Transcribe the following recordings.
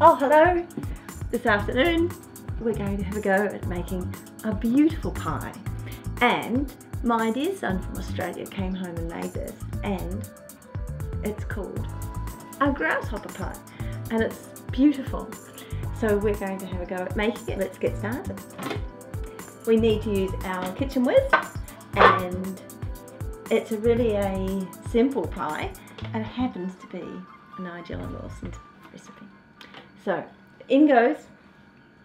Oh, hello! This afternoon we're going to have a go at making a beautiful pie, and my dear son from Australia came home and made this, and it's called a grasshopper pie, and it's beautiful. So we're going to have a go at making it. Let's get started. We need to use our kitchen whiz, and it's really a simple pie, and it happens to be a Nigella Lawson's recipe. So in goes,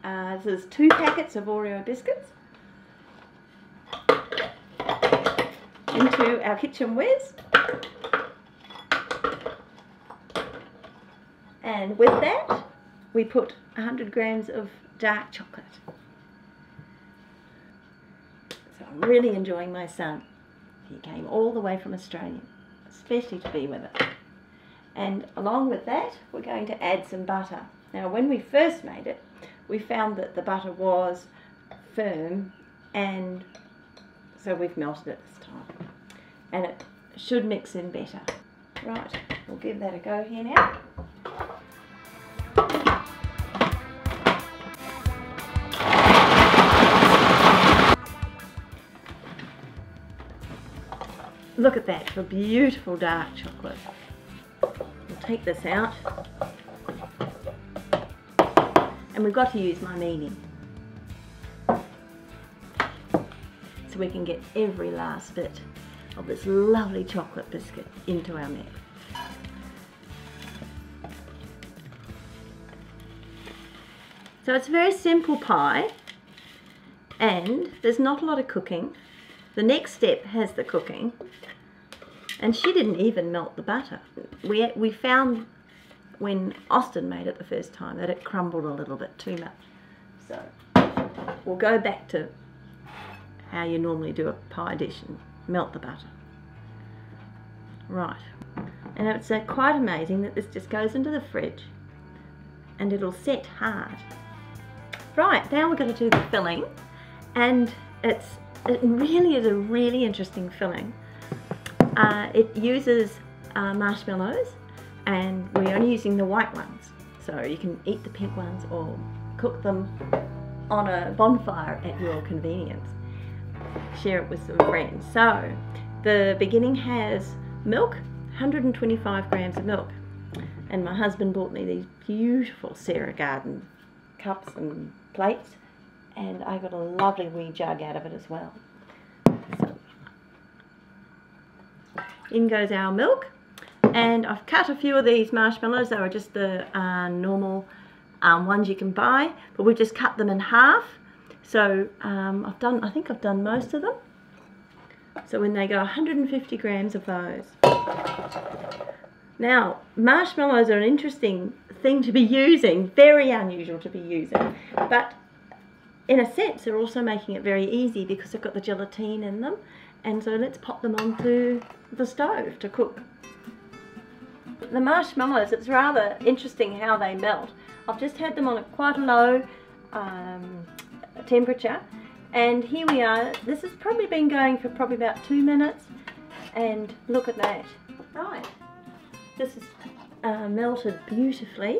there's 2 packets of Oreo biscuits into our kitchen whiz, and with that we put 100 grams of dark chocolate. So I'm really enjoying my son. He came all the way from Australia, especially to be with us. And along with that we're going to add some butter. Now when we first made it, we found that the butter was firm, and so we've melted it this time. And it should mix in better. Right, we'll give that a go here now. Look at that, for beautiful dark chocolate. We'll take this out. And we've got to use my mealie, so we can get every last bit of this lovely chocolate biscuit into our mix. So it's a very simple pie, and there's not a lot of cooking. The next step has the cooking, and she didn't even melt the butter. We found when Austin made it the first time that it crumbled a little bit too much. So we'll go back to how you normally do a pie dish and melt the butter. Right, and it's quite amazing that this just goes into the fridge and it'll set hard. Right, now we're going to do the filling, and it really is a really interesting filling. It uses marshmallows, and we're only using the white ones, so you can eat the pink ones or cook them on a bonfire at your convenience. Share it with some friends. So the beginning has milk, 125 grams of milk, and my husband bought me these beautiful Sarah Garden cups and plates, and I got a lovely wee jug out of it as well. So in goes our milk. And I've cut a few of these marshmallows. They were just the normal ones you can buy, but we just cut them in half. So I think I've done most of them. So when they go, 150 grams of those. Now, marshmallows are an interesting thing to be using, very unusual to be using, but in a sense they're also making it very easy because they've got the gelatine in them. And so let's pop them onto the stove to cook. The marshmallows, it's rather interesting how they melt. I've just had them on quite a low temperature, and here we are. This has probably been going for probably about 2 minutes, and look at that. Right, this is melted beautifully.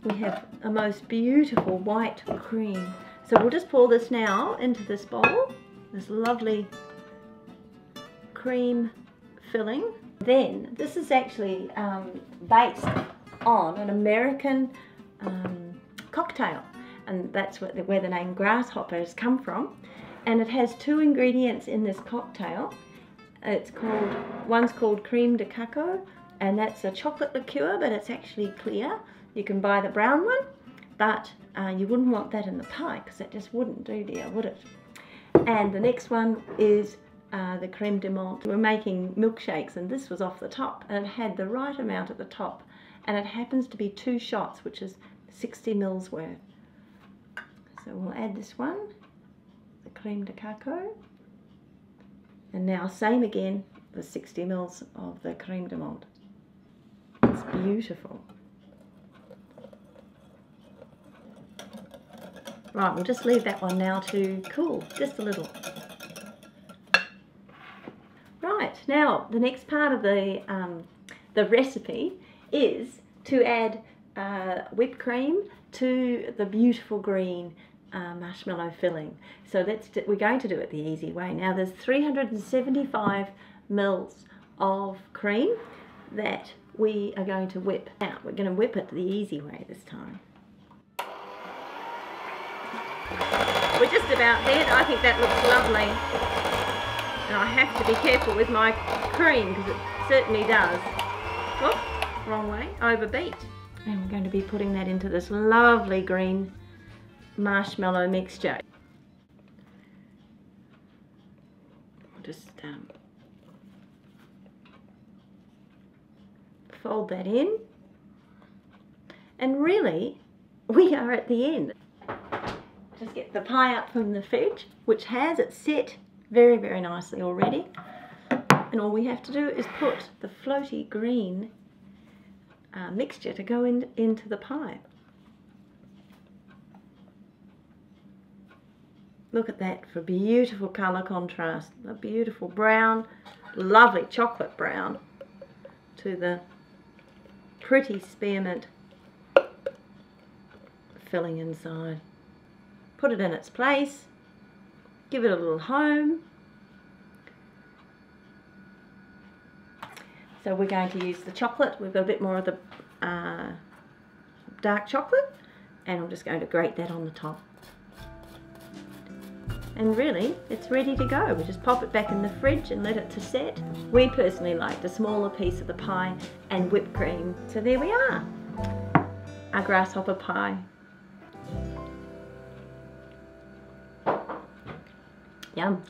We have a most beautiful white cream. So we'll just pour this now into this bowl, this lovely cream filling. Then this is actually based on an American cocktail, and that's where the name Grasshopper has come from. And it has 2 ingredients in this cocktail. One's called creme de cacao, and that's a chocolate liqueur, but it's actually clear. You can buy the brown one, but you wouldn't want that in the pie because that just wouldn't do, dear, would it? And the next one is the creme de menthe. We're making milkshakes, and this was off the top, and it had the right amount at the top, and it happens to be 2 shots, which is 60 mils worth. So we'll add this one, the creme de cacao, and now same again, the 60 mils of the creme de menthe. It's beautiful. Right, we'll just leave that one now to cool, just a little. Right, now the next part of the the recipe is to add whipped cream to the beautiful green marshmallow filling. So we're going to do it the easy way. Now there's 375 mils of cream that we are going to whip out. We're going to whip it the easy way this time. We're just about there. I think that looks lovely. And I have to be careful with my cream because it certainly does. Whoop, wrong way, overbeat. And we're going to be putting that into this lovely green marshmallow mixture. I'll just fold that in. And really, we are at the end. Just get the pie up from the fridge, which has it set very, very nicely already. And all we have to do is put the floaty green mixture to go into the pie. Look at that for beautiful colour contrast. A beautiful brown, lovely chocolate brown to the pretty spearmint filling inside. Put it in its place, give it a little home. So we're going to use the chocolate. We've got a bit more of the dark chocolate, and I'm just going to grate that on the top. And really, it's ready to go. We just pop it back in the fridge and let it to set. We personally like the smaller piece of the pie and whipped cream. So there we are, our grasshopper pie. Yum.